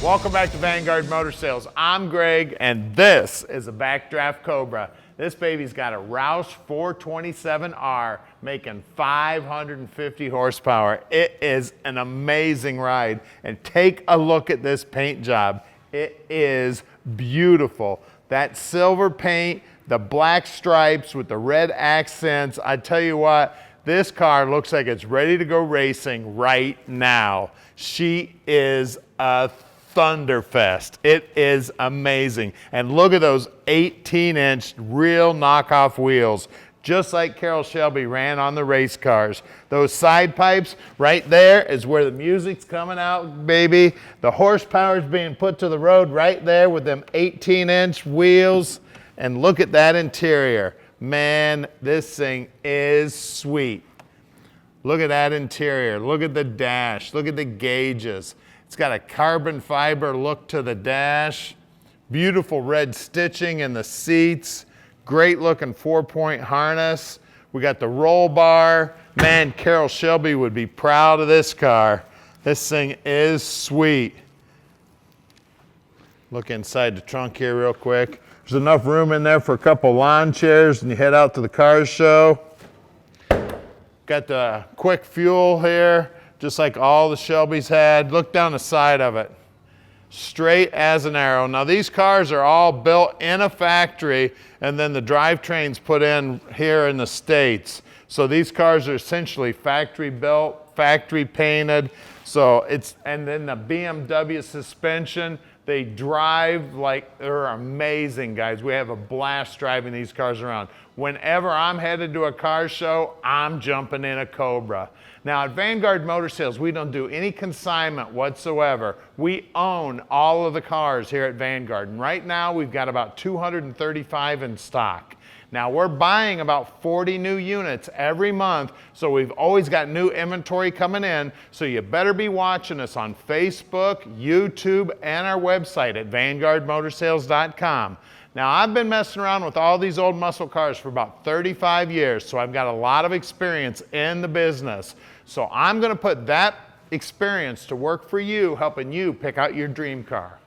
Welcome back to Vanguard Motor Sales. I'm Greg, and this is a Backdraft Cobra. This baby's got a Roush 427R making 550 horsepower. It is an amazing ride, and take a look at this paint job. It is beautiful. That silver paint, the black stripes with the red accents. I tell you what, this car looks like it's ready to go racing right now. She is a Thunderfest. It is amazing. And look at those 18-inch real knockoff wheels, just like Carroll Shelby ran on the race cars. Those side pipes right there is where the music's coming out, baby. The horsepower is being put to the road right there with them 18-inch wheels. And look at that interior. Man, this thing is sweet. Look at that interior. Look at the dash. Look at the gauges. It's got a carbon fiber look to the dash. Beautiful red stitching in the seats. Great looking 4-point harness. We got the roll bar. Man, Carroll Shelby would be proud of this car. This thing is sweet. Look inside the trunk here real quick. There's enough room in there for a couple lawn chairs and you head out to the car show. Got the quick fuel here, just like all the Shelbys had. Look down the side of it. Straight as an arrow. Now these cars are all built in a factory and then the drivetrain's put in here in the States. So these cars are essentially factory built, factory painted. So and then the BMW suspension, they drive like they're amazing, guys. We have a blast driving these cars around. Whenever I'm headed to a car show, I'm jumping in a Cobra. Now at Vanguard Motor Sales, we don't do any consignment whatsoever. We own all of the cars here at Vanguard. And right now we've got about 235 in stock. Now we're buying about 40 new units every month, so we've always got new inventory coming in, so you better be watching us on Facebook, YouTube, and our website at vanguardmotorsales.com. Now I've been messing around with all these old muscle cars for about 35 years, so I've got a lot of experience in the business. So I'm gonna put that experience to work for you, helping you pick out your dream car.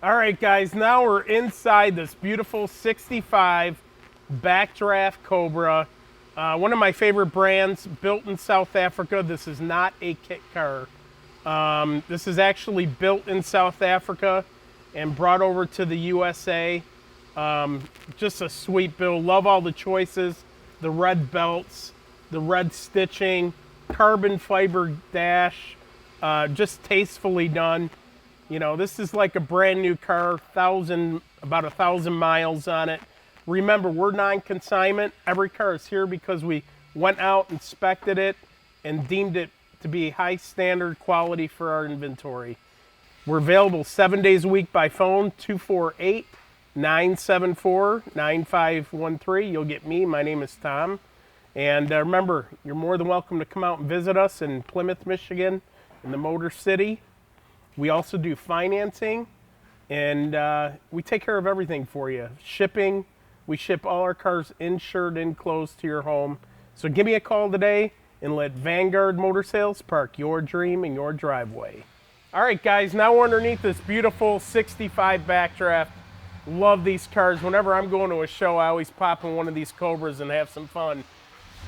All right, guys, now we're inside this beautiful 65 Backdraft Cobra. One of my favorite brands, built in South Africa. This is not a kit car. This is actually built in South Africa and brought over to the USA. Just a sweet build. Love all the choices. The red belts, the red stitching, carbon fiber dash, just tastefully done. You know, this is like a brand new car, about 1,000 miles on it. Remember, we're non-consignment. Every car is here because we went out, inspected it, and deemed it to be high standard quality for our inventory. We're available 7 days a week by phone, 248-974-9513. You'll get me. My name is Tom. And remember, you're more than welcome to come out and visit us in Plymouth, Michigan, in the Motor City. We also do financing, and we take care of everything for you. Shipping, we ship all our cars insured, enclosed to your home. So give me a call today and let Vanguard Motor Sales park your dream in your driveway. All right, guys, now we're underneath this beautiful 65 Backdraft. Love these cars. Whenever I'm going to a show, I always pop in one of these Cobras and have some fun.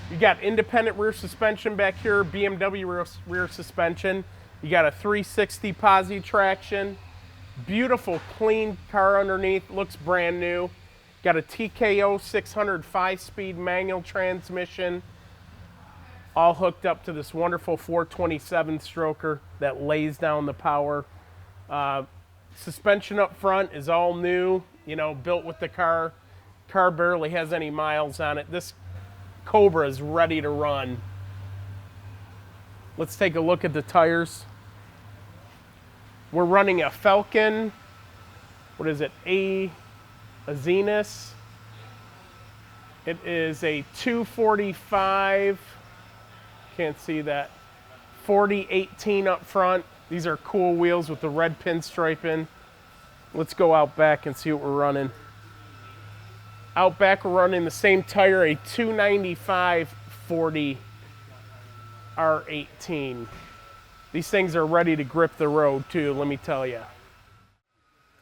You got independent rear suspension back here, BMW rear suspension. You got a 360 posi traction. Beautiful, clean car underneath. Looks brand new. Got a TKO600 5-speed manual transmission. All hooked up to this wonderful 427 stroker that lays down the power. Suspension up front is all new, you know, built with the car. Car barely has any miles on it. This Cobra is ready to run. Let's take a look at the tires. We're running a Falcon, what is it, a Zenith. It is a 245, can't see that, 4018 up front. These are cool wheels with the red pinstriping. Let's go out back and see what we're running. Out back we're running the same tire, a 295 40 R18. These things are ready to grip the road too, let me tell you.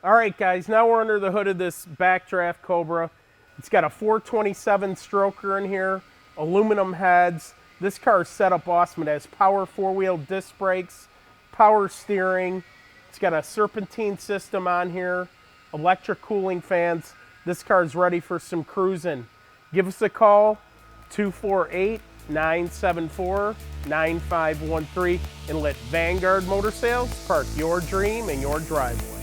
All right guys, now we're under the hood of this Backdraft Cobra. It's got a 427 stroker in here, aluminum heads. This car is set up awesome. It has power four-wheel disc brakes, power steering. It's got a serpentine system on here, electric cooling fans. This car is ready for some cruising. Give us a call, 248-974-9513, and let Vanguard Motor Sales park your dream in your driveway.